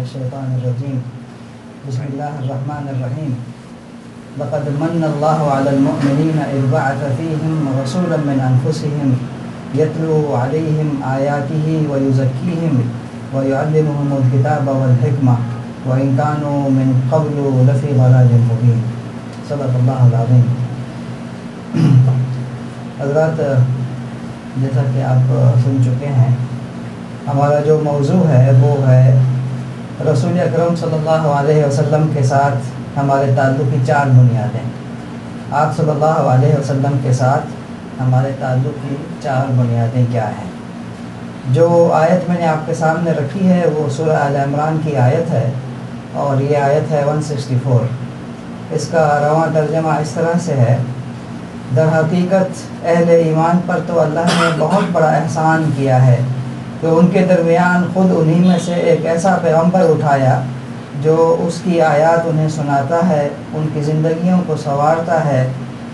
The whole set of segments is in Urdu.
الشیطان الرجیم بسم اللہ الرحمن الرحیم لقد من اللہ علی المؤمنین اذ بعث فیہم رسولا من انفسہم یتلو علیہم آیاتہ ویزکیہم ویعلمہم الکتاب والحکمہ وإن كانوا من قبل لفی ضلال مبین۔ صدق اللہ العظیم۔ حضرات، جیسا کہ آپ سن چکے ہیں، ہمارا جو موضوع ہے وہ ہے رسول اکرم صلی اللہ علیہ وسلم کے ساتھ ہمارے تعلق کی 4 بنیادیں۔ آپ صلی اللہ علیہ وسلم کے ساتھ ہمارے تعلق کی 4 بنیادیں کیا ہیں؟ جو آیت میں نے آپ کے سامنے رکھی ہے وہ سورہ آل عمران کی آیت ہے، اور یہ آیت ہے 164۔ اس کا رواں ترجمہ اس طرح سے ہے: در حقیقت اہل ایمان پر تو اللہ نے بہت بڑا احسان کیا ہے کہ ان کے درمیان خود انہی میں سے ایک ایسا پیغمبر اٹھایا جو اس کی آیات انہیں سناتا ہے، ان کی زندگیوں کو سنوارتا ہے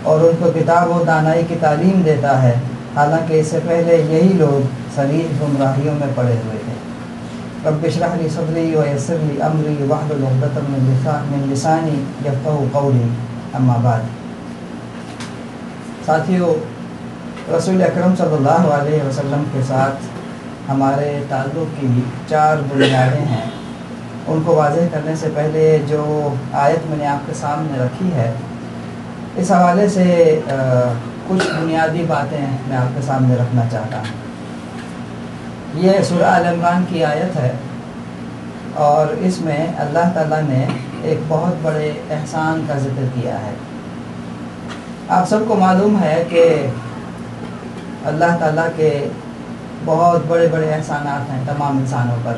اور ان کو کتاب و دانائی کی تعلیم دیتا ہے، حالانکہ اس سے پہلے یہی لوگ سلیل گمراہیوں میں پڑے ہوئے تھے۔ رب اشرح لی صدری ویسر لی امری واحلل عقدۃ من لسانی یفقہوا قولی، اما بعد۔ ساتھیو، رسول اکرم صلی اللہ علیہ وسلم کے ساتھ ہمارے تعلق کی 4 بنیادیں ہیں۔ ان کو واضح کرنے سے پہلے جو آیت میں نے آپ کے سامنے رکھی ہے، اس حوالے سے کچھ بنیادی باتیں میں آپ کے سامنے رکھنا چاہتا ہوں۔ یہ سورہ آل عمران کی آیت ہے، اور اس میں اللہ تعالیٰ نے ایک بہت بڑے احسان کا ذکر کیا ہے۔ آپ سب کو معلوم ہے کہ اللہ تعالیٰ کے بہت بڑے بڑے احسانات ہیں تمام انسانوں پر۔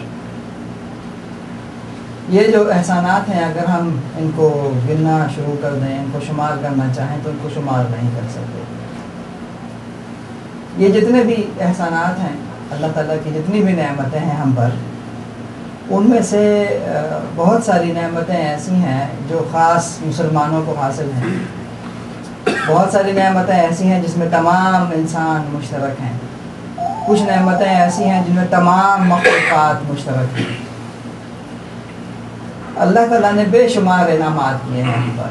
یہ جو احسانات ہیں، اگر ہم ان کو گننا شروع کر دیں، ان کو شمار کرنا چاہیں تو ان کو شمار نہیں کر سکتے۔ یہ جتنے بھی احسانات ہیں، اللہ تعالیٰ کی جتنی بھی نعمتیں ہیں ہم پر، ان میں سے بہت ساری نعمتیں ایسی ہیں جو خاص مسلمانوں کو حاصل ہیں، بہت ساری نعمتیں ایسی ہیں جس میں تمام انسان مشترک ہیں، کچھ نعمتیں ایسی ہیں جن میں تمام مخلوقات مشترک ہیں۔ اللہ تعالیٰ نے بے شمار انعامات کیے ہیں ہم پر۔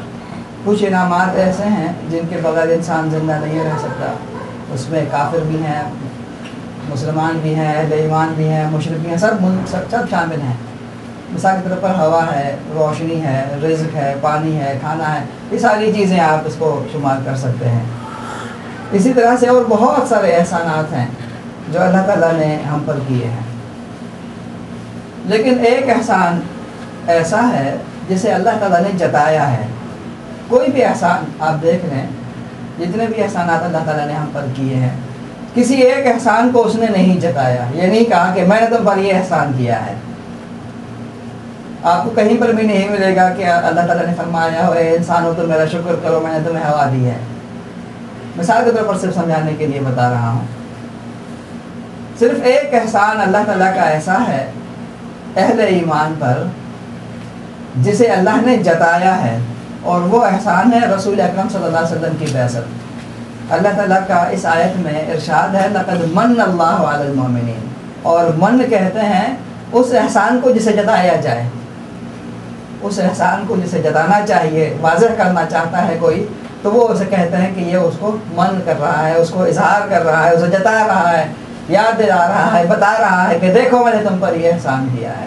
کچھ انعامات ایسے ہیں جن کے بغیر انسان زندہ نہیں رہ سکتا، اس میں کافر بھی ہیں، مسلمان بھی ہیں، اہل ایمان بھی ہیں، مشرک بھی ہیں، سب شامل ہیں۔ مثال کے طور پر ہوا ہے، روشنی ہے، رزق ہے، پانی ہے، کھانا ہے، یہ ساری چیزیں آپ اس کو شمار کر سکتے ہیں۔ اسی طرح سے اور بہت سارے احسانات ہیں جو اللہ تعالیٰ نے ہم پر کیے ہیں، لیکن ایک احسان ایسا ہے جسے اللہ تعالیٰ نے جتایا ہے۔ کوئی بھی احسان آپ دیکھ لیں، جتنے بھی احسانات اللہ تعالیٰ نے ہم پر کیے ہیں، کسی ایک احسان کو اس نے نہیں جتایا، یہ نہیں کہا کہ میں نے تم پر یہ احسان کیا ہے۔ آپ کو کہیں پر بھی نہیں ملے گا کہ اللہ تعالیٰ نے فرمایا ہو اے انسانوں تم میرا شکر کرو، میں نے تمہیں ہوا دی ہے۔ مثال کے طور پر صرف سمجھانے کے لیے بتا رہا ہوں۔ صرف ایک احسان اللہ تعالیٰ کا ایسا ہے اہل ایمان پر جسے اللہ نے جتایا ہے، اور وہ احسان ہے رسول اکرم صلی اللہ علیہ وسلم کی بعثت۔ اللہ تعالیٰ کا اس آیت میں ارشاد ہے لقد من اللہ علی المؤمنین، اور من کہتے ہیں اس احسان کو جسے جتایا جائے، اس احسان کو جسے جتانا چاہیے، واضح کرنا چاہتا ہے کوئی، تو وہ اسے کہتے ہیں کہ یہ اس کو من کر رہا ہے، اس کو اظہار کر رہا ہے، اسے جتا رہا ہے، یاد دلا رہا ہے، بتا رہا ہے کہ دیکھو میں نے تم پر یہ احسان کیا ہے۔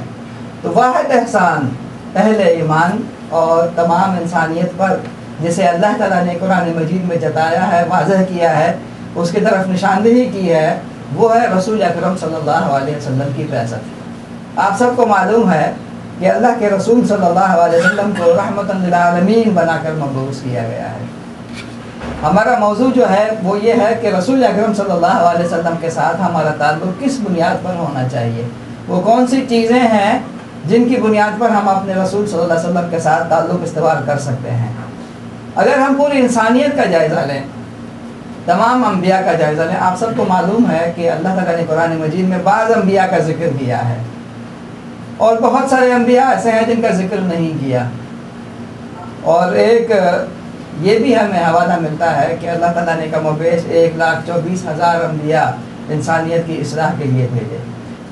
تو واحد احسان اہل ایمان اور تمام انسانیت پر جسے اللہ تعالیٰ نے قرآن مجید میں جتایا ہے، واضح کیا ہے، اس کی طرف نشاندہی کی ہے، وہ ہے رسول اکرم صلی اللہ علیہ وسلم کی بعثت۔ آپ سب کو معلوم ہے کہ اللہ کے رسول صلی اللہ علیہ وسلم کو رحمۃ للعالمین بنا کر مبعوث کیا گیا ہے۔ ہمارا موضوع جو ہے وہ یہ ہے کہ رسول اکرم صلی اللہ علیہ وسلم کے ساتھ ہمارا تعلق کس بنیاد پر ہونا چاہیے، وہ کون سی چیزیں ہیں جن کی بنیاد پر ہم اپنے رسول صلی اللہ علیہ وسلم کے ساتھ تعلق استوار کر سکتے ہیں۔ اگر ہم پوری انسانیت کا جائزہ لیں، تمام انبیاء کا جائزہ لیں، آپ سب کو معلوم ہے کہ اللہ تعالیٰ نے قرآن مجید میں بعض انبیاء کا ذکر کیا ہے، اور بہت سارے انبیاء ایسے ہیں جن کا ذکر نہیں کیا۔ اور ایک یہ بھی ہمیں حوالہ ملتا ہے کہ اللہ تعالیٰ نے کم و بیش 1,24,000 انبیاء انسانیت کی اصلاح کے لیے بھیجے۔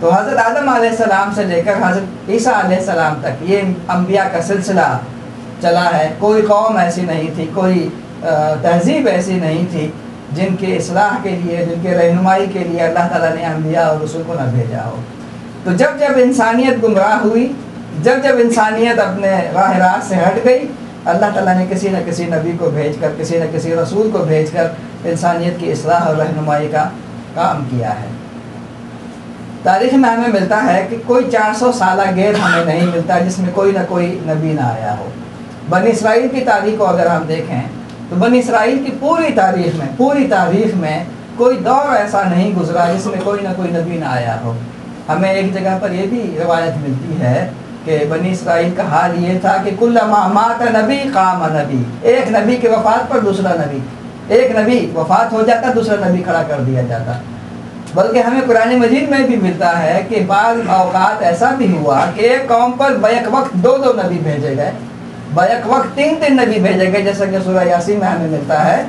تو حضرت آدم علیہ السلام سے لے کر حضرت عیسیٰ علیہ السلام تک یہ انبیاء کا سلسلہ چلا ہے. کوئی قوم ایسی نہیں تھی, کوئی تہذیب ایسی نہیں تھی جن کے اصلاح کے لیے, جن کے رہنمائی کے لیے اللہ تعالیٰ نے انبیاء اور رسول کو نہ بھیجا ہو. تو جب جب انسانیت گمراہ ہوئی, جب جب انسانیت اپنے راہ راست سے ہٹ گئی, اللہ تعالیٰ نے کسی نہ کسی نبی کو بھیج کر, کسی نہ کسی رسول کو بھیج کر انسانیت کی اصلاح اور رہنمائی کا کام کیا ہے. تاریخ میں ہمیں ملتا ہے کہ کوئی 400 سالہ گیپ ہمیں نہیں ملتا جس میں کوئی نہ کوئی نبی نہ آیا ہو. بنی اسرائیل کی تاریخ کو اگر ہم دیکھیں تو بنی اسرائیل کی پوری تاریخ میں کوئی دور ایسا نہیں گزرا جس میں کوئی نہ کوئی نبی نہ آیا ہو. ہمیں ایک جگہ پر یہ بھی روایت ملتی ہے کہ بنی اسرائیل کا حال یہ تھا کہ کلما مات نبی قام نبی, ایک نبی کے وفات پر دوسرا نبی, ایک نبی وفات ہو جاتا دوسرا نبی کھڑا کر دیا جاتا. بلکہ ہمیں قرآن مجید میں بھی ملتا ہے کہ بعض اوقات ایسا بھی ہوا کہ ایک قوم پر بیک وقت 2 نبی بھیجے گئے, بیک وقت 3 نبی بھیجے گئے, جیسا کہ سورہ یاسین میں ہمیں ملتا ہے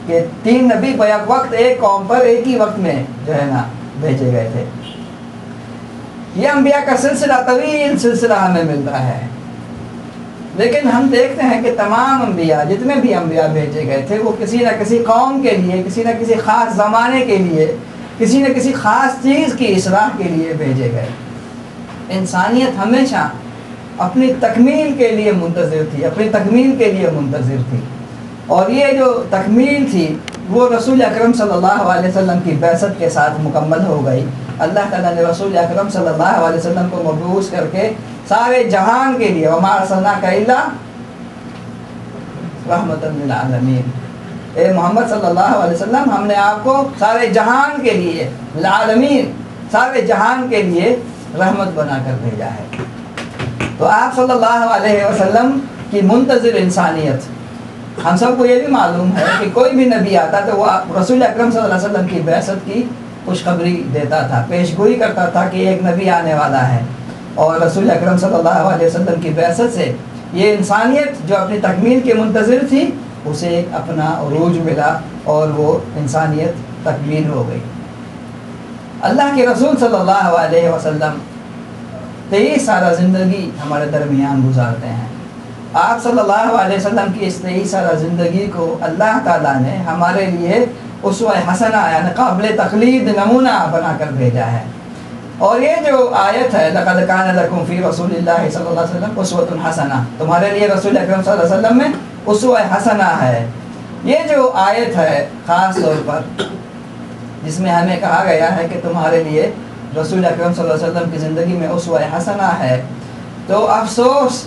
کہ 3 نبی بیک وقت ایک قوم پر ایک ہی وقت میں جو ہے نا بھیجے گئے تھے. یہ انبیاء کا سلسلہ, طویل سلسلہ ہمیں ملتا ہے. لیکن ہم دیکھتے ہیں کہ تمام انبیاء, جتنے بھی انبیاء بھیجے گئے تھے, وہ کسی نہ کسی قوم کے لیے, کسی نہ کسی خاص زمانے کے لیے, کسی نہ کسی خاص چیز کی اصلاح کے لیے بھیجے گئے. انسانیت ہمیشہ اپنی تکمیل کے لیے منتظر تھی, اپنی تکمیل کے لیے منتظر تھی. اور یہ جو تکمیل تھی وہ رسول اکرم صلی اللہ علیہ وسلم کی بعثت کے ساتھ مکمل ہو گئی. اللہ تعالیٰ نے رسول اکرم صلی اللہ علیہ وسلم کو مبعوث کر کے سارے جہان کے لیے, وما ارسلناک الا رحمۃ للعالمین, اے محمد صلی اللہ علیہ وسلم ہم نے آپ کو سارے جہان کے لیے, للعالمین, سارے جہان کے لیے رحمت بنا کر بھیجا ہے. تو آپ صلی اللہ علیہ وسلم کی منتظر انسانیت, ہم سب کو یہ بھی معلوم ہے کہ کوئی بھی نبی آتا تو وہ رسول اکرم صلی اللہ علیہ وسلم کی بعثت کی خوشخبری دیتا تھا, پیش گوئی کرتا تھا کہ ایک نبی آنے والا ہے. اور رسول اکرم صلی اللہ علیہ وسلم کی بعثت سے یہ انسانیت جو اپنی تکمیل کے منتظر تھی اسے ایک اپنا عروج ملا اور وہ انسانیت تکمیل ہو گئی. اللہ کے رسول صلی اللہ علیہ وسلم 23 سالہ زندگی ہمارے درمیان گزارتے ہیں. آپ صلی اللہ علیہ وسلم کی اس 23 سالہ زندگی کو اللہ تعالیٰ نے ہمارے لیے اسوہ حسنہ یعنی قابل تقلید نمونہ بنا کر بھیجا ہے. اور یہ جو آیت ہے لقد کان لکم فی رسول اللہ صلی اللہ علیہ وسلم اسوۃ حسنہ, تمہارے لیے رسول اکرم صلی اللہ علیہ وسلم میں اسوہ حسنہ ہے. یہ جو آیت ہے خاص طور پر جس میں ہمیں کہا گیا ہے کہ تمہارے لیے رسول اکرم صلی اللہ علیہ وسلم کی زندگی میں اسوہ حسنہ ہے, تو افسوس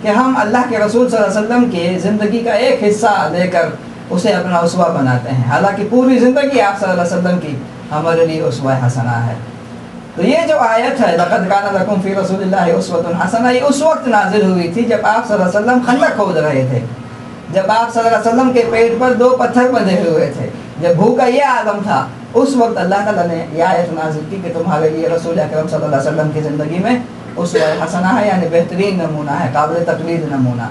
کہ ہم اللہ کے رسول صلی اللہ علیہ وسلم کی زندگی کا ایک حصہ لے کر اسے اپنا اسوہ بناتے ہیں, حالانکہ پوری زندگی آپ صلی اللہ علیہ وسلم کی ہمارے لیے اسوہ حسنہ ہے. تو یہ جو آیت ہے لقد کان لکم فی رسول اللہ اسوۃ حسنہ, یہ اس وقت نازل ہوئی تھی جب آپ صلی اللہ علیہ وسلم خندق کھود رہے تھے, جب آپ صلی اللہ علیہ وسلم کے پیٹ پر 2 پتھر بندھے ہوئے تھے, جب بھوکا یہ عالم تھا. اس وقت اللہ تعالیٰ نے یہ آیت نازل کی کہ تمہارے لیے رسول اکرم صلی اللہ علیہ وسلم کی زندگی میں اسوہ حسنہ ہے, یعنی بہترین نمونہ ہے, قابل تقلید نمونہ.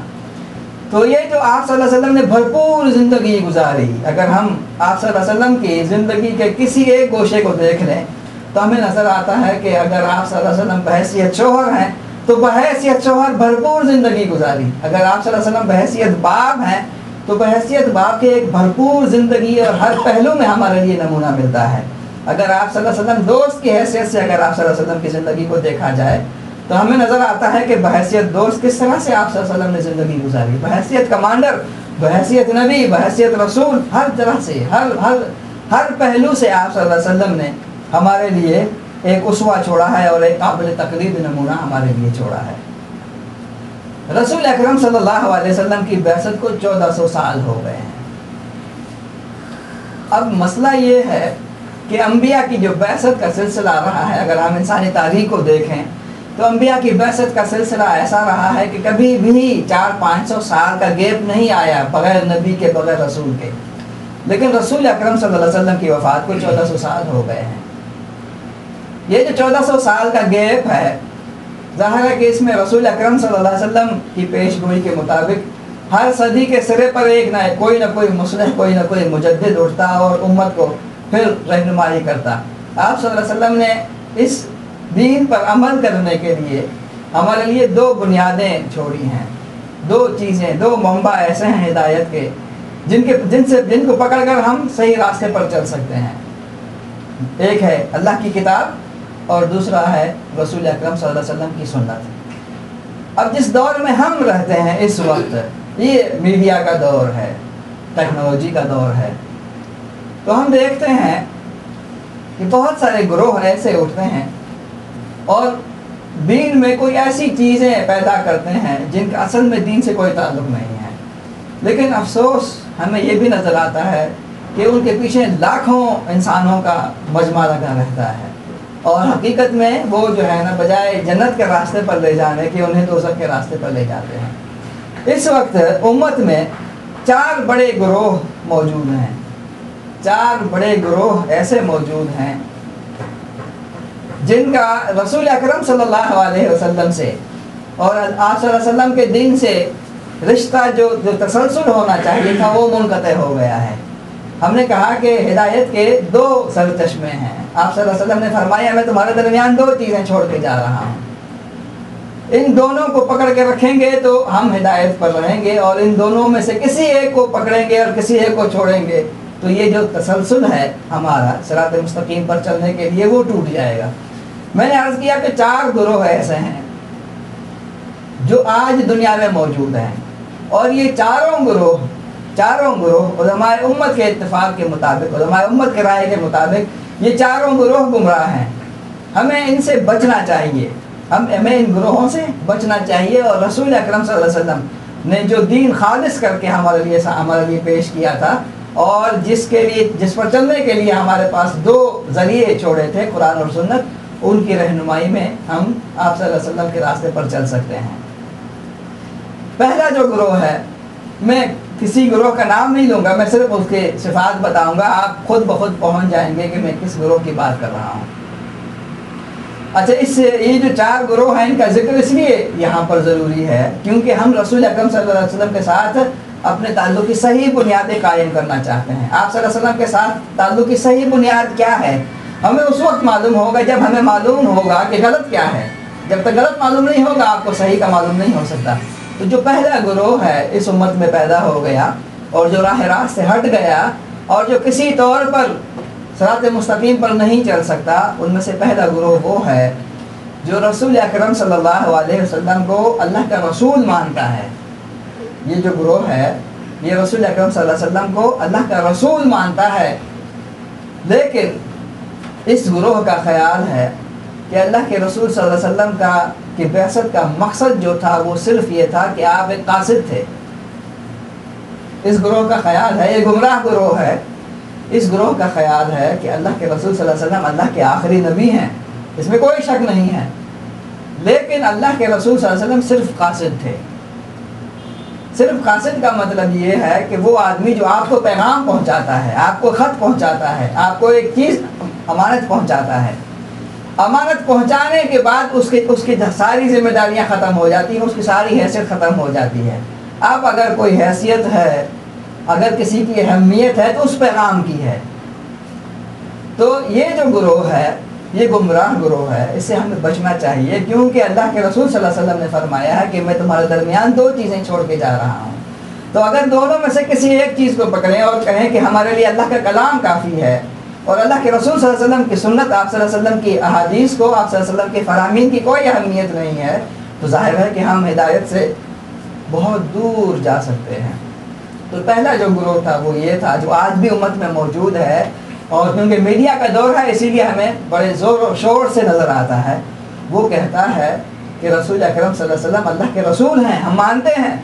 تو یہ جو آپ صلی اللہ علیہ وسلم نے بھرپور زندگی گزاری, اگر ہم آپ صلی اللہ علیہ وسلم کی زندگی کے کسی ایک گوشے کو دیکھ لیں تو ہمیں نظر آتا ہے کہ اگر آپ صلی اللہ علیہ وسلم بحیثیت شوہر ہیں تو بحیثیت شوہر بھرپور زندگی گزاری. اگر آپ صلی اللہ علیہ وسلم بحیثیت باپ ہیں تو بحیثیت باپ کے ایک بھرپور زندگی اور ہر پہلو میں ہمارے لیے نمونہ ملتا ہے. اگر آپ صلی اللہ علیہ وسلم دوست کی حیثیت سے اگر آپ صلی اللہ علیہ وسلم کی زندگی کو دیکھا جائے تو ہمیں نظر آتا ہے کہ بحیثیت دوست کس طرح سے آپ صلی اللہ علیہ وسلم نے زندگی گزاری, بحیثیت کمانڈر, بحیثیت نبی, بحیثیت رسول, ہر طرح سے ہر پہلو سے آپ صلی اللہ علیہ وسلم نے ہمارے لیے ایک اسوہ چھوڑا ہے اور ایک قابل تقلید نمونہ ہمارے لیے چھوڑا ہے. رسول اکرم صلی اللہ علیہ وسلم کی بعثت کو 1400 سال ہو گئے ہیں. اب مسئلہ یہ ہے کہ انبیاء کی جو بعثت کا سلسلہ رہا ہے, اگر ہم انسانی تاریخ کو دیکھیں تو انبیاء کی بعثت کا سلسلہ ایسا رہا ہے کہ کبھی بھی 400-500 سال کا گیپ نہیں آیا بغیر نبی کے, بغیر رسول کے. لیکن رسول اکرم صلی اللہ علیہ وسلم کی وفات کو 1400 سال ہو گئے ہیں. یہ جو 1400 سال کا گیپ ہے, ظاہر ہے کہ اس میں رسول اکرم صلی اللہ علیہ وسلم کی پیش گوئی کے مطابق ہر صدی کے سرے پر ایک نہ کوئی نہ کوئی مصلح, کوئی نہ کوئی مجدد اٹھتا اور امت کو پھر رہنمائی کرتا. آپ صلی اللہ علیہ وسلم نے اس دین پر عمل کرنے کے لیے ہمارے لیے دو بنیادیں چھوڑی ہیں، دو چیزیں، دو منبع ایسے ہیں ہدایت کے جن کو پکڑ کر ہم صحیح راستے پر چل سکتے ہیں۔ ایک ہے اللہ کی کتاب اور دوسرا ہے رسول اکرم صلی اللہ علیہ وسلم کی سنت۔ اب جس دور میں ہم رہتے ہیں اس وقت، یہ میڈیا کا دور ہے، ٹیکنالوجی کا دور ہے، تو ہم دیکھتے ہیں کہ بہت سارے گروہ ایسے اٹھتے ہیں اور دین میں کوئی ایسی چیزیں پیدا کرتے ہیں جن کا اصل میں دین سے کوئی تعلق نہیں ہے، لیکن افسوس ہمیں یہ بھی نظر آتا ہے کہ ان کے پیچھے لاکھوں انسانوں کا مجمع لگا رہتا ہے، اور حقیقت میں وہ جو ہے نا بجائے جنت کے راستے پر لے جانے کے انہیں دوزخ کے راستے پر لے جاتے ہیں۔ اس وقت امت میں 4 بڑے گروہ موجود ہیں، 4 بڑے گروہ ایسے موجود ہیں جن کا رسول اکرم صلی اللہ علیہ وسلم سے اور آپ صلی اللہ علیہ وسلم کے دین سے رشتہ جو تسلسل ہونا چاہیے تھا وہ منقطع ہو گیا ہے۔ ہم نے کہا کہ ہدایت کے 2 سرچشمے ہیں۔ آپ صلی اللہ علیہ وسلم نے فرمایا میں تمہارے درمیان 2 چیزیں چھوڑ کے جا رہا ہوں، ان دونوں کو پکڑ کے رکھیں گے تو ہم ہدایت پر رہیں گے، اور ان دونوں میں سے کسی ایک کو پکڑیں گے اور کسی ایک کو چھوڑیں گے تو یہ جو تسلسل ہے ہمارا صراط مستقیم پر چلنے کے لیے وہ ٹوٹ جائے گا۔ میں نے عرض کیا کہ 4 گروہ ایسے ہیں جو آج دنیا میں موجود ہیں، اور یہ چاروں گروہ علماء امت کے اتفاق کے مطابق، علماء امت کے رائے کے مطابق یہ چاروں گروہ گمراہ ہیں۔ ہمیں ان سے بچنا چاہیے، ہمیں ان گروہوں سے بچنا چاہیے، اور رسول اکرم صلی اللہ علیہ وسلم نے جو دین خالص کر کے ہمارے لیے پیش کیا تھا، اور جس پر چلنے کے لیے ہمارے پاس 2 ذریعے چھوڑے تھے، قرآن اور سنت، ان کی رہنمائی میں ہم آپ صلی اللہ علیہ وسلم کے راستے پر چل سکتے ہیں۔ پہلا جو گروہ ہے، میں کسی گروہ کا نام نہیں لوں گا، میں صرف اس کے صفات بتاؤں گا، آپ خود بخود پہنچ جائیں گے کہ میں کس گروہ کی بات کر رہا ہوں۔ اچھا، یہ جو 4 گروہ ہیں ان کا ذکر اس لیے یہاں پر ضروری ہے کیونکہ ہم رسول اکرم صلی اللہ علیہ وسلم کے ساتھ اپنے تعلق کی صحیح بنیادیں قائم کرنا چاہتے ہیں۔ آپ صلی اللہ علیہ وسلم کے ساتھ تعلق کی صحیح بنیاد کیا ہے ہمیں اس وقت معلوم ہوگا جب ہمیں معلوم ہوگا کہ غلط کیا ہے۔ جب تک غلط معلوم نہیں ہوگا آپ کو صحیح کا معلوم نہیں ہو سکتا۔ تو جو پہلا گروہ ہے اس امت میں پیدا ہو گیا اور جو راہ راست سے ہٹ گیا اور جو کسی طور پر صراط مستقیم پر نہیں چل سکتا، ان میں سے پہلا گروہ وہ ہے جو رسول اکرم صلی اللہ علیہ وسلم کو اللہ کا رسول مانتا ہے۔ یہ جو گروہ ہے یہ رسول اکرم صلی اللہ علیہ وسلم کو اللہ کا رسول مانتا ہے، لیکن اس گروہ کا خیال ہے کہ اللہ کے رسول صلی اللہ علیہ وسلم کی بعثت کا مقصد جو تھا وہ صرف یہ تھا کہ آپ ایک قاصد تھے۔ اس گروہ کا خیال ہے، یہ گمراہ گروہ ہے، اس گروہ کا خیال ہے کہ اللہ کے رسول صلی اللہ علیہ وسلم اللہ کے آخری نبی ہیں، اس میں کوئی شک نہیں ہے، لیکن اللہ کے رسول صلی اللہ علیہ وسلم صرف قاصد تھے۔ صرف قاصد کا مطلب یہ ہے کہ وہ آدمی جو آپ کو پیغام پہنچاتا ہے، آپ کو خط پہنچاتا ہے، آپ کو ایک چیز امانت پہنچاتا ہے، امانت پہنچانے کے بعد اس کی ساری ذمہ داریاں ختم ہو جاتی ہیں، اس کی ساری حیثیت ختم ہو جاتی ہے۔ اب اگر کوئی حیثیت ہے، اگر کسی کی اہمیت ہے تو اس پیغام کی ہے۔ تو یہ جو گروہ ہے یہ گمراہ گروہ ہے، اس سے ہمیں بچنا چاہیے، کیونکہ اللہ کے رسول صلی اللہ علیہ وسلم نے فرمایا ہے کہ میں تمہارے درمیان 2 چیزیں چھوڑ کے جا رہا ہوں۔ تو اگر دونوں میں سے کسی ایک چیز کو پکڑیں اور کہیں کہ ہمارے لیے اللہ کا کلام کافی ہے اور اللہ کے رسول صلی اللہ علیہ وسلم کی سنت، آپ صلی اللہ علیہ وسلم کی احادیث کو، آپ صلی اللہ علیہ وسلم کے فرامین کی کوئی اہمیت نہیں ہے، تو ظاہر ہے کہ ہم ہدایت سے بہت دور جا سکتے ہیں۔ تو پہلا جو گروہ تھا وہ یہ تھا جو آج بھی امت میں موجود ہے، اور کیونکہ میڈیا کا دور ہے اسی لیے ہمیں بڑے زور و شور سے نظر آتا ہے۔ وہ کہتا ہے کہ رسول اکرم صلی اللہ علیہ وسلم اللہ کے رسول ہیں، ہم مانتے ہیں،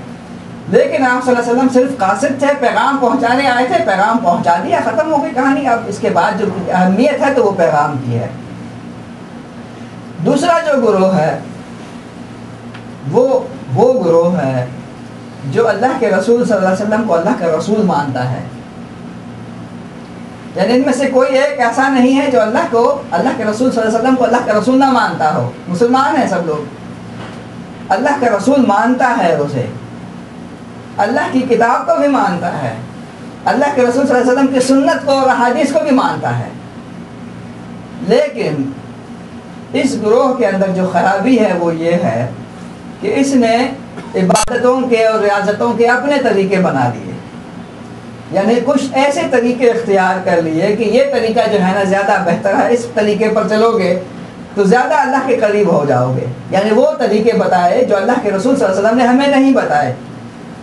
لیکن آپ صلی اللہ علیہ وسلم صرف قاصد تھے، پیغام پہنچانے آئے تھے، پیغام پہنچا دیا، ختم ہو گئی کہانی۔ اب اس کے بعد جو اہمیت ہے تو وہ پیغام کی ہے۔ دوسرا جو گروہ ہے وہ گروہ ہے جو اللہ کے رسول صلی اللہ علیہ وسلم کو اللہ کا رسول مانتا ہے، یعنی ان میں سے کوئی ایک ایسا نہیں ہے جو اللہ کے رسول صلی اللہ علیہ وسلم کو اللہ کا رسول نہ مانتا ہو۔ مسلمان ہیں سب لوگ، اللہ کا رسول مانتا ہے، اسے اللہ کی کتاب کو بھی مانتا ہے، اللہ کے رسول صلی اللہ علیہ وسلم کی سنت کو اور احادیث کو بھی مانتا ہے، لیکن اس گروہ کے اندر جو خرابی ہے وہ یہ ہے کہ اس نے عبادتوں کے اور ریاضتوں کے اپنے طریقے بنا لیے، یعنی کچھ ایسے طریقے اختیار کر لیے کہ یہ طریقہ جو ہے نا زیادہ بہتر ہے، اس طریقے پر چلو گے تو زیادہ اللہ کے قریب ہو جاؤ گے، یعنی وہ طریقے بتائے جو اللہ کے رسول صلی اللہ علیہ وسلم نے ہمیں نہیں بتائے۔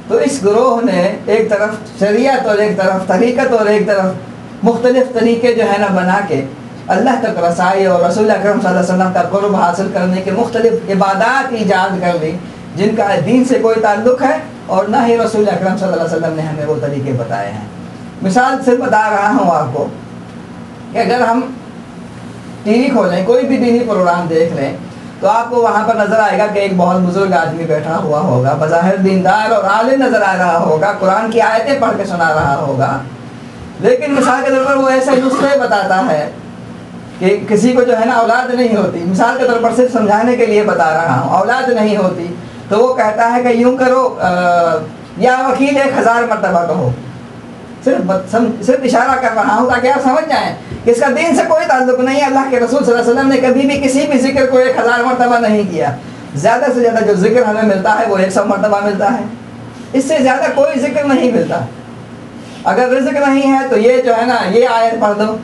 تو اس گروہ نے ایک طرف شریعت اور ایک طرف طریقت اور ایک طرف مختلف طریقے جو ہے نا بنا کے اللہ تک رسائی اور رسول اکرم صلی اللہ علیہ وسلم کا قرب حاصل کرنے کے مختلف عبادات ایجاد کر لی جن کا دین سے کوئی تعلق ہے اور نہ ہی رسول اکرم صلی اللہ علیہ وسلم نے ہمیں وہ طریقے بتائے ہیں۔ مثال صرف بتا رہا ہوں آپ کو کہ اگر ہم ٹی وی کھولیں، کوئی بھی دینی پروگرام دیکھ لیں، تو آپ کو وہاں پر نظر آئے گا کہ ایک بہت بزرگ آدمی بیٹھا ہوا ہوگا، بظاہر دیندار اور عالم نظر آ رہا ہوگا، قرآن کی آیتیں پڑھ کے سنا رہا ہوگا، لیکن مثال کے طور پر وہ ایسے نسخے بتاتا ہے کہ کسی کو جو ہے نا اولاد نہیں ہوتی، مثال کے طور پر صرف سمجھانے کے لیے بتا رہا ہوں، اولاد نہیں ہوتی تو وہ کہتا ہے کہ یوں کرو یا وکیل 1000 مرتبہ کہو، صرف اشارہ کر رہا ہوں تاکہ آپ سمجھ جائیں کہ اس کا دین سے کوئی تعلق نہیں ہے۔ اللہ کے رسول صلی اللہ علیہ وسلم نے کبھی بھی کسی بھی ذکر کو 1000 مرتبہ نہیں کیا، زیادہ سے زیادہ جو ذکر ہمیں ملتا ہے وہ 100 مرتبہ ملتا ہے، اس سے زیادہ کوئی ذکر نہیں ملتا۔ اگر رزق نہیں ہے تو یہ جو ہے نا یہ آیت پڑھ دو،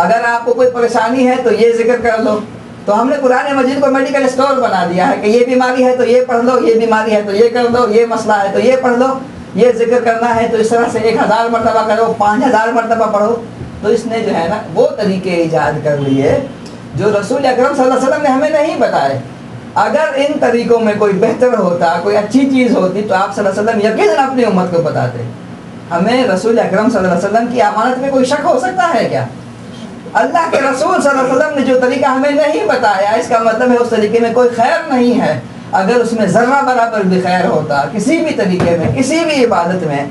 اگر آپ کو کوئی پریشانی ہے تو یہ ذکر کر لو۔ تو ہم نے قرآن مجید کو میڈیکل اسٹور بنا دیا ہے کہ یہ بیماری ہے تو یہ پڑھ لو، یہ بیماری ہے تو یہ کر لو، یہ مسئلہ ہے تو یہ پڑھ لو، یہ ذکر کرنا ہے تو اس طرح سے 1000 مرتبہ کرو، 5000 مرتبہ پڑھو۔ تو اس نے جو ہے نا وہ طریقے ایجاد کر لیے جو رسول اکرم صلی اللہ علیہ وسلم نے ہمیں نہیں بتائے۔ اگر ان طریقوں میں کوئی بہتر ہوتا، کوئی اچھی چیز ہوتی تو آپ صلی اللہ علیہ وسلم یقیناً اپنی امت کو بتاتے۔ ہمیں رسول اکرم صلی اللہ علیہ وسلم کی امانت میں کوئی شک ہو سکتا ہے کیا؟ اللہ کے رسول صلی اللہ علیہ وسلم نے جو طریقہ ہمیں نہیں بتایا، اس کا مطلب ہے اس طریقے میں کوئی خیر نہیں ہے۔ اگر اس میں ذرہ برابر بھی خیر ہوتا کسی بھی طریقے میں، کسی بھی عبادت میں،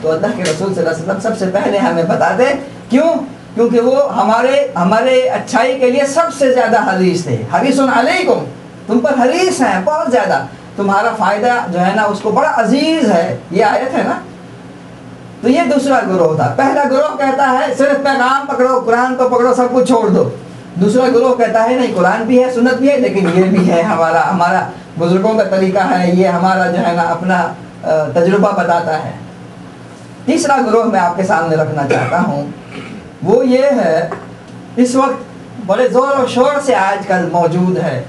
تو اللہ کے رسول صلی اللہ علیہ وسلم سب سے پہلے ہمیں بتا دے۔ کیوں؟ کیونکہ وہ ہمارے اچھائی کے لیے سب سے زیادہ حریص تھے۔ حریص علیکم، تم پر حریص ہیں بہت زیادہ، تمہارا فائدہ جو ہے نا اس کو بڑا عزیز ہے، یہ آیت ہے نا۔ تو یہ دوسرا گروہ تھا۔ پہلا گروہ کہتا ہے صرف پیغام پکڑو، قرآن کو پکڑو، سب کچھ چھوڑ دو۔ دوسرا گروہ کہتا ہے نہیں، قرآن بھی ہے، سنت بھی ہے، لیکن یہ بھی ہے ہمارا بزرگوں کا طریقہ ہے، یہ ہمارا جو ہے نا اپنا تجربہ بتاتا ہے۔ تیسرا گروہ میں آپ کے سامنے رکھنا چاہتا ہوں، وہ یہ ہے، اس وقت بڑے زور و شور سے آج کل موجود ہے۔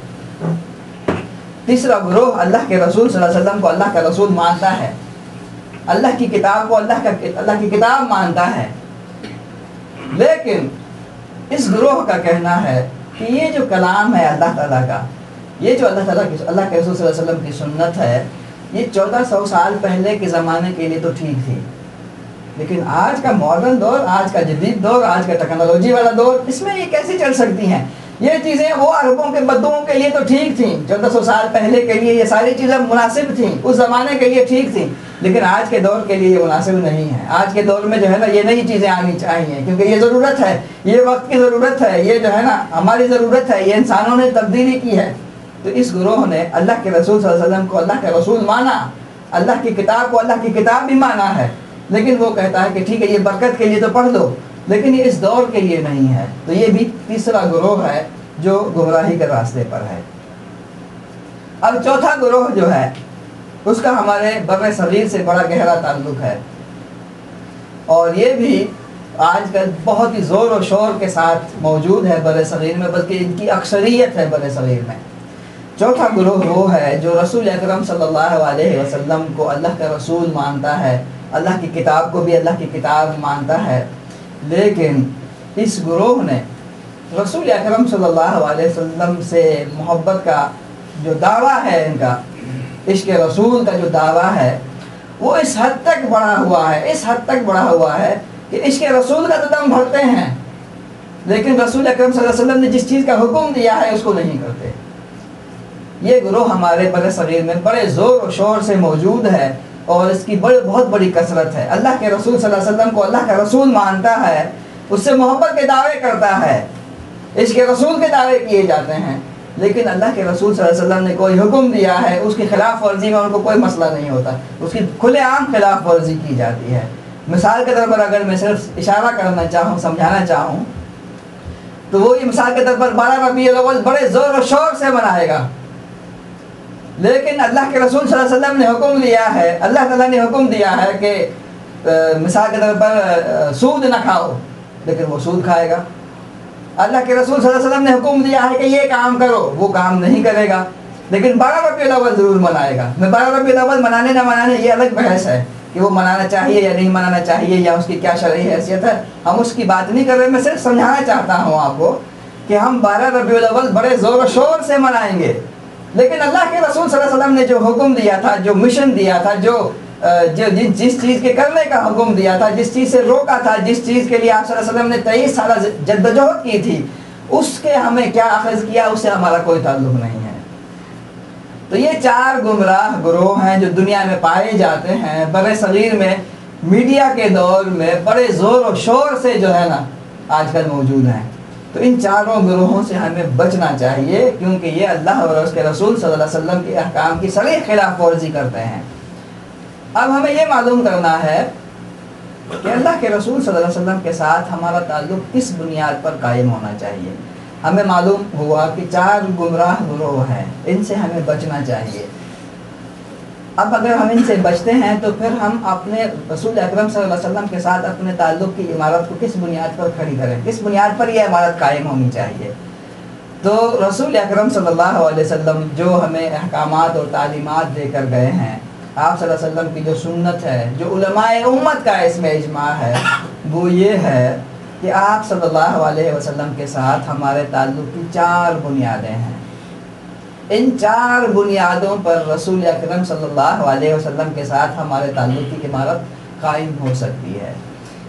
تیسرا گروہ اللہ کے رسول صلی اللہ علیہ وسلم کو اللہ کا رسول مانتا ہے، اللہ کی کتاب کو اللہ کی کتاب مانتا ہے، لیکن اس گروہ کا کہنا ہے کہ یہ جو کلام ہے اللہ تعالیٰ کا، یہ جو اللہ کے رسول صلی اللہ علیہ وسلم کی سنت ہے، یہ 1400 سال پہلے کے زمانے کے لیے تو ٹھیک تھی، لیکن آج کا ماڈرن دور، آج کا جدید دور، آج کا ٹیکنالوجی والا دور، اس میں یہ کیسے چل سکتی ہیں؟ یہ چیزیں وہ عربوں کے بدوؤں کے لیے تو ٹھیک تھیں، 1400 سال پہلے کے لیے یہ ساری چیزیں مناسب تھیں، اس زمانے کے لیے ٹھیک تھیں، لیکن آج کے دور کے لیے یہ مناسب نہیں ہے۔ آج کے دور میں جو ہے نا یہ نئی چیزیں آنی چاہیے، کیونکہ یہ ضرورت ہے، یہ وقت کی ضرورت ہے، یہ جو ہے نا ہماری ضرورت ہے، یہ انسانوں نے تبدیلی کی ہے۔ تو اس گروہ نے اللہ کے رسول صلی اللہ علیہ وسلم کو اللہ کا رسول مانا، اللہ کی کتاب کو اللہ کی کتاب بھی مانا ہے، لیکن وہ کہتا ہے کہ ٹھیک ہے یہ برکت کے لیے تو پڑھ لو، لیکن یہ اس دور کے لیے نہیں ہے۔ تو یہ بھی تیسرا گروہ ہے جو گمراہی کے راستے پر ہے۔ اب چوتھا گروہ جو ہے اس کا ہمارے بر صغیر سے بڑا گہرا تعلق ہے، اور یہ بھی آج کل بہت ہی زور و شور کے ساتھ موجود ہے بر صغیر میں، بلکہ ان کی اکثریت ہے بر صغیر میں۔ چوتھا گروہ وہ ہے جو رسول اکرم صلی اللہ علیہ وسلم کو اللہ کا رسول مانتا ہے، اللہ کی کتاب کو بھی اللہ کی کتاب مانتا ہے، لیکن اس گروہ نے رسول اکرم صلی اللہ علیہ وسلم سے محبت کا جو دعویٰ ہے، ان کا عشق رسول کا جو دعویٰ ہے، وہ اس حد تک بڑھا ہوا ہے کہ عشق رسول کا تو دم بھرتے ہیں، لیکن رسول اکرم صلی اللہ علیہ وسلم نے جس چیز کا حکم دیا ہے اس کو نہیں کرتے۔ یہ گروہ ہمارے بر صغیر میں بڑے زور و شور سے موجود ہے، اور اس کی بہت بڑی کثرت ہے۔ اللہ کے رسول صلی اللہ علیہ وسلم کو اللہ کا رسول مانتا ہے، اس سے محبت کے دعوے کرتا ہے، عشق رسول کے دعوے کیے جاتے ہیں، لیکن اللہ کے رسول صلی اللہ علیہ وسلم نے کوئی حکم دیا ہے، اس کی خلاف ورزی میں ان کو کوئی مسئلہ نہیں ہوتا، اس کی کھلے عام خلاف ورزی کی جاتی ہے۔ مثال کے طور پر اگر میں صرف اشارہ کرنا چاہوں، سمجھانا چاہوں، تو وہ مثال کے طور پر 12 ربیع الاول بڑے زور و شور سے منائے گا. لیکن اللہ کے رسول صلی اللہ علیہ وسلم نے حکم دیا ہے، اللہ تعالیٰ نے حکم دیا ہے کہ مثال کے طور پر سود نہ کھاؤ، لیکن وہ سود کھائے گا. اللہ کے رسول صلی اللہ علیہ وسلم نے حکم دیا ہے کہ یہ کام کرو، وہ کام نہیں کرے گا، لیکن 12 ربیع الاول ضرور منائے گا. میں 12 ربیع الاول منانے نہ منانے یہ الگ بحث ہے کہ وہ منانا چاہیے یا نہیں منانا چاہیے، یا اس کی کیا شرعی حیثیت ہے، ہم اس کی بات نہیں کر رہے. میں صرف سمجھانا چاہتا ہوں آپ کو کہ ہم 12 ربیع الاول بڑے زور و شور سے منائیں گے، لیکن اللہ کے رسول صلی اللہ علیہ وسلم نے جو حکم دیا تھا، جو مشن دیا تھا، جس چیز کے کرنے کا حکم دیا تھا، جس چیز سے روکا تھا، جس چیز کے لیے آپ صلی اللہ علیہ وسلم نے 23 سالہ جدوجہد کی تھی، اس کے ہمیں کیا اخذ کیا، اس سے ہمارا کوئی تعلق نہیں ہے. تو یہ 4 گمراہ گروہ ہیں جو دنیا میں پائے جاتے ہیں، بر صغیر میں میڈیا کے دور میں بڑے زور و شور سے جو ہے نا آج کل موجود ہیں. تو ان 4 گروہوں سے ہمیں بچنا چاہیے، کیونکہ یہ اللہ اور اس کے رسول صلی اللہ علیہ وسلم کے احکام کی صریح خلاف ورزی کرتے ہیں. اب ہمیں یہ معلوم کرنا ہے کہ اللہ کے رسول صلی اللہ علیہ وسلم کے ساتھ ہمارا تعلق کس بنیاد پر قائم ہونا چاہیے. ہمیں معلوم ہوا کہ 4 گمراہ گروہ ہیں، ان سے ہمیں بچنا چاہیے. اب اگر ہم ان سے بچتے ہیں تو پھر ہم اپنے رسول اکرم صلی اللہ علیہ وسلم کے ساتھ اپنے تعلق کی عمارت کو کس بنیاد پر کھڑی کریں، کس بنیاد پر یہ عمارت قائم ہونی چاہیے. تو رسول اکرم صلی اللہ علیہ وسلم جو ہمیں احکامات اور تعلیمات دے کر گئے ہیں، آپ صلی اللہ علیہ وسلم کی جو سنت ہے، جو علماء امت کا اس میں اجماع ہے، وہ یہ ہے کہ آپ صلی اللہ علیہ وسلم کے ساتھ ہمارے تعلق کی 4 بنیادیں ہیں. ان 4 بنیادوں پر رسول اکرم صلی اللہ علیہ وسلم کے ساتھ ہمارے تعلق کی عمارت قائم ہو سکتی ہے.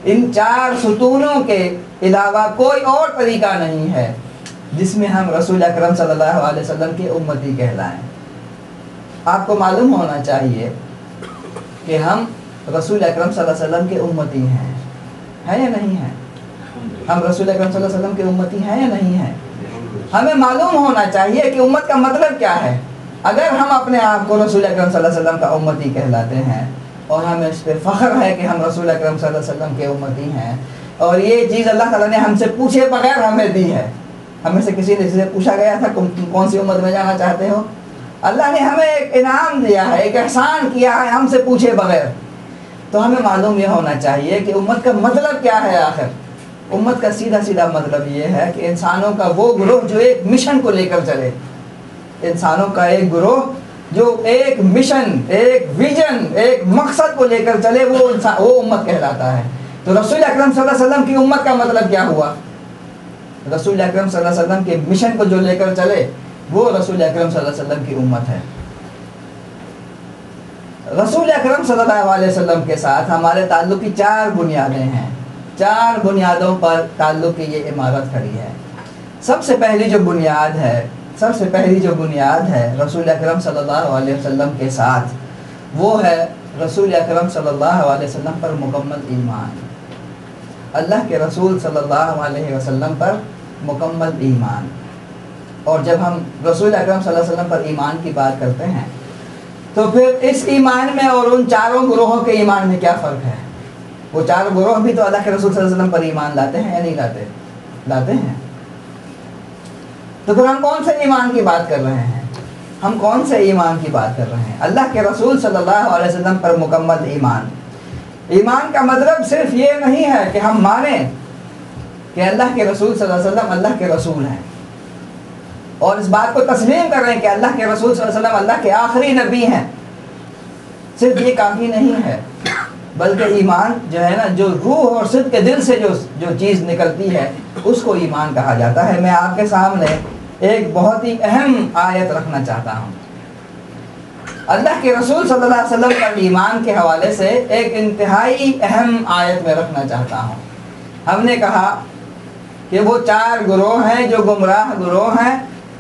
ان 4 ستونوں کے علاوہ کوئی اور طریقہ نہیں ہے جس میں ہم رسول اکرم صلی اللہ علیہ وسلم کی امتی کہلائیں. آپ کو معلوم ہونا چاہیے کہ ہم رسول اکرم صلی اللہ علیہ وسلم کے امتی ہیں یا نہیں ہیں؟ ہم رسول اکرم صلی اللہ علیہ وسلم کے امتی ہیں یا نہیں ہیں؟ ہمیں معلوم ہونا چاہیے کہ امت کا مطلب کیا ہے. اگر ہم اپنے آپ کو رسول اکرم صلی اللہ علیہ وسلم کا امتی کہلاتے ہیں اور ہمیں اس پہ فخر ہے کہ ہم رسول اکرم صلی اللہ علیہ وسلم کے امتی ہیں، اور یہ چیز اللہ تعالیٰ نے ہم سے پوچھے بغیر ہمیں دی ہے. ہمیں سے کسی نے پوچھا گیا تھا کون سی امت میں جانا چاہتے ہو؟ اللہ نے ہمیں ایک انعام دیا ہے، ایک احسان کیا ہے ہم سے پوچھے بغیر. تو ہمیں معلوم یہ ہونا چاہیے کہ امت کا مطلب کیا ہے. آخر امت کا سیدھا مطلب یہ ہے کہ انسانوں کا وہ گروہ جو ایک مشن کو لے کر چلے، انسانوں کا ایک گروہ جو ایک مشن، ایک ویژن، ایک مقصد کو لے کر چلے، وہ امت کہلاتا ہے. تو رسول اکرم صلی اللہ علیہ وسلم کی امت کا مطلب کیا ہوا؟ رسول اکرم صلی اللہ علیہ وسلم کے مشن کو جو لے کر چلے وہ رسول اکرم صلی اللہ علیہ وسلم کی امت ہے. رسول اکرم صلی اللہ علیہ وسلم کے ساتھ ہمارے تعلق کی 4 بنیادیں ہیں. 4 بنیادوں پر تعلق کی یہ عمارت کھڑی ہے. سب سے پہلی جو بنیاد ہے رسول اکرم صلی اللہ علیہ وسلم کے ساتھ، وہ ہے رسول اکرم صلی اللہ علیہ وسلم پر مکمل ایمان. اللہ کے رسول صلی اللہ علیہ وسلم پر مکمل ایمان. اور جب ہم رسول اکرم صلی اللہ علیہ وسلم پر ایمان کی بات کرتے ہیں تو پھر اس ایمان میں اور ان 4 گروہوں کے ایمان میں کیا فرق ہے؟ وہ 4 گروہ بھی تو اللہ کے رسول صلی اللہ علیہ وسلم پر ایمان لاتے ہیں یا نہیں لاتے ہیں. تو پھر ہم کون سے ایمان کی بات کر رہے ہیں؟ ہم کون سے ایمان کی بات کر رہے ہیں؟ اللہ کے رسول صلی اللہ علیہ وسلم پر مکمل ایمان. ایمان کا مطلب صرف یہ نہیں ہے کہ ہم مانیں کہ اللہ کے رسول صلی اللہ علیہ وسلم اللہ کے رسول ہیں، اور اس بات کو تسلیم کریں کہ اللہ کے رسول صلی اللہ علیہ وسلم اللہ کے آخری نبی ہیں. صرف یہ کافی نہیں ہے، بلکہ ایمان جو ہے نا، جو روح اور صدق کے دل سے جو چیز نکلتی ہے اس کو ایمان کہا جاتا ہے. میں آپ کے سامنے ایک بہت ہی اہم آیت رکھنا چاہتا ہوں. اللہ کے رسول صلی اللہ علیہ وسلم پر ایمان کے حوالے سے ایک انتہائی اہم آیت میں رکھنا چاہتا ہوں. ہم نے کہا کہ وہ 4 گروہ ہیں جو گمراہ گروہ ہیں،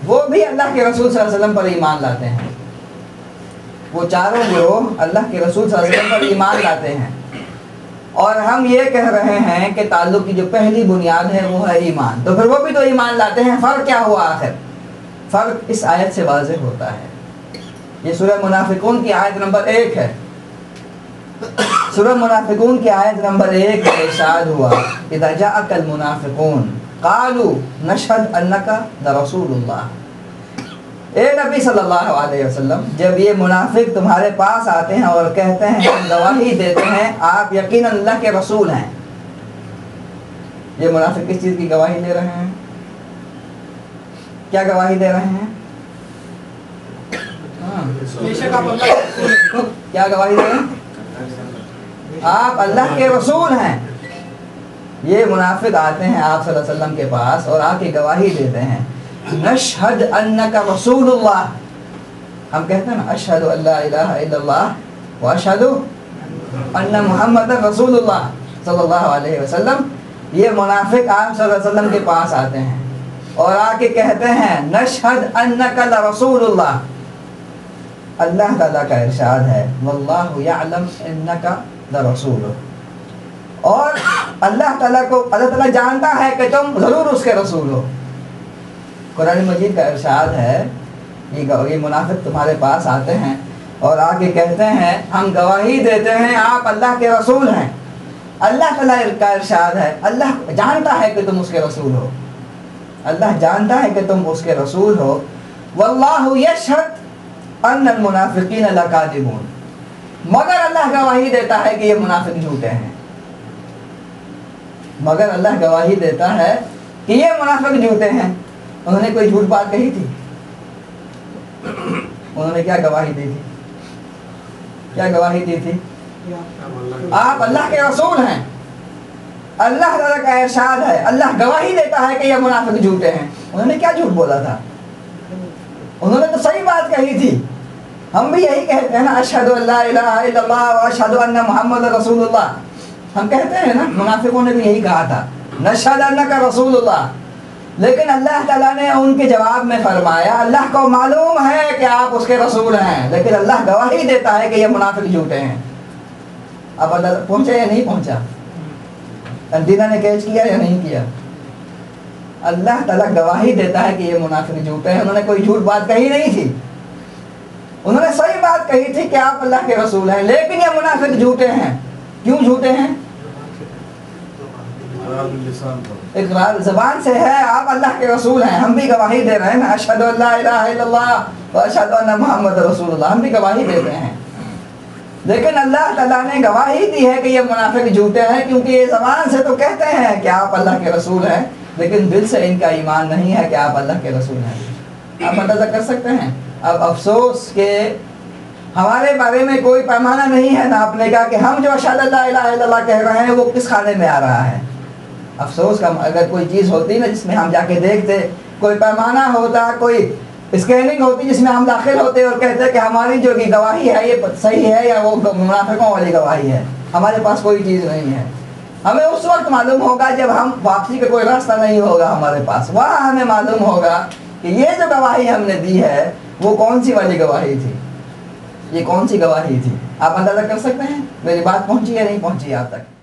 وہ بھی اللہ کے رسول صلی اللہ علیہ وسلم پر ایمان لاتے ہیں. وہ 4 گروہ اللہ کے رسول صلی اللہ علیہ وسلم پر ایمان لاتے ہیں، اور ہم یہ کہہ رہے ہیں کہ تعلق کی جو پہلی بنیاد ہے وہ ہے ایمان. تو پھر وہ بھی تو ایمان لاتے ہیں. فرق کیا ہوا؟ آخر فرق اس آیت سے واضح ہوتا ہے. یہ سورہ منافقون کی آیت نمبر 1 ہے. سورہ منافقون کی آیت نمبر 1 میں ارشاد ہوا اذا جاءک المنافقون قالوا نشهد انک لرسول اللہ. اے نبی صلی اللہ علیہ وسلم، جب یہ منافق تمہارے پاس آتے ہیں اور کہتے ہیں ہم گواہی دیتے ہیں آپ یقیناً اللہ کے رسول ہیں، یہ منافق کس چیز کی گواہی دے رہے ہیں؟ کیا گواہی دے رہے ہیں؟ کیا گواہی دے رہے ہیں؟ آپ اللہ کے رسول ہیں. یہ منافق آتے ہیں آپ صلی اللہ علیہ وسلم کے پاس اور آ کے گواہی دیتے ہیں نشہد انک رسول اللہ. ہم کہتے ہیں نا اشہد ان لا الہ الا اللہ واشہد ان محمد رسول اللہ صلی اللہ علیہ وسلم. یہ منافق آپ صلی اللہ علیہ وسلم کے پاس آتے ہیں اور آ کے کہتے ہیں نشہد انک لرسول اللہ. اللہ تعالیٰ کا ارشاد ہے واللہ یعلم انک لرسول، اور اللہ تعالیٰ جانتا ہے کہ تم ضرور اس کے رسول ہو. قرآن مجید کا ارشاد ہے یہ منافق تمہارے پاس آتے ہیں اور آ کے کہتے ہیں ہم گواہی دیتے ہیں آپ اللہ کے رسول ہیں. اللہ تعالیٰ کا ارشاد ہے اللہ جانتا ہے کہ تم اس کے رسول ہو، اللہ جانتا ہے کہ تم اس کے رسول ہو. واللہ یشہد ان المنافقین لکاذبون، مگر اللہ گواہی دیتا ہے کہ یہ منافق جھوٹے ہیں. مگر اللہ گواہی دیتا ہے کہ یہ منافق جھوٹے ہیں. انہوں نے کوئی جھوٹ بات کہی تھی؟ انہوں نے کیا گواہی دی تھی؟ کیا گواہی دی تھی؟ آپ اللہ کے رسول ہیں. اللہ تعالیٰ کا ارشاد ہے اللہ گواہی دیتا ہے کہ یہ منافق جھوٹے ہیں. انہوں نے کیا جھوٹ بولا تھا؟ انہوں نے تو صحیح بات کہی تھی. ہم بھی یہی کہتے ہیں نا اشہد ان لا الہ الا اللہ واشہد ان محمد رسول اللہ. ہم کہتے ہیں نا منافقوں نے بھی یہی کہا تھا نشہد انک رسول اللہ. لیکن اللہ تعالیٰ نے ان کے جواب میں فرمایا اللہ کو معلوم ہے کہ آپ اس کے رسول ہیں، لیکن اللہ گواہی دیتا ہے کہ یہ منافق جھوٹے ہیں. اب اللہ پہنچا یا نہیں پہنچا؟ اندینہ نے کیچ کیا یا نہیں کیا؟ اللہ تعالیٰ گواہی دیتا ہے کہ یہ منافق جھوٹے ہیں. انہوں نے کوئی جھوٹ بات کہی نہیں تھی، انہوں نے صحیح بات کہی تھی کہ آپ اللہ کے رسول ہیں، لیکن یہ منافق جھوٹے ہیں. کیوں جھوٹے ہیں؟ اقرار زبان سے ہے آپ اللہ کے رسول ہیں. ہم بھی گواہی دے رہے ہیں نا اشہد ان لا الہ الا اللہ واشہد ان محمد رسول اللہ. ہم بھی گواہی دیتے ہیں، لیکن اللہ تعالیٰ نے گواہی دی ہے کہ یہ منافق جھوٹے ہیں، کیونکہ یہ زبان سے تو کہتے ہیں کہ آپ اللہ کے رسول ہیں، لیکن دل سے ان کا ایمان نہیں ہے کہ آپ اللہ کے رسول ہیں. آپ اندازہ کر سکتے ہیں. اب افسوس کہ ہمارے بارے میں کوئی پیمانہ نہیں ہے ناپنے کا کہ ہم جو اشہد ان لا الہ الا اللہ کہہ رہے ہیں وہ کس خانے میں آ رہا ہے. افسوس کا اگر کوئی چیز ہوتی نا جس میں ہم جا کے دیکھتے، کوئی پیمانہ ہوتا، کوئی اسکیننگ ہوتی جس میں ہم داخل ہوتے اور کہتے کہ ہماری جو گواہی ہے یہ صحیح ہے یا وہ منافقوں والی گواہی ہے. ہمارے پاس کوئی چیز نہیں ہے. ہمیں اس وقت معلوم ہوگا جب ہم واپسی کا کوئی راستہ نہیں ہوگا ہمارے پاس، وہاں ہمیں معلوم ہوگا کہ یہ جو گواہی ہم نے دی ہے وہ کون سی والی گواہی تھی، یہ کون سی گواہی تھی. آپ اندازہ کر سکتے ہیں؟ میری بات پہنچی یا نہیں پہنچی آپ تک؟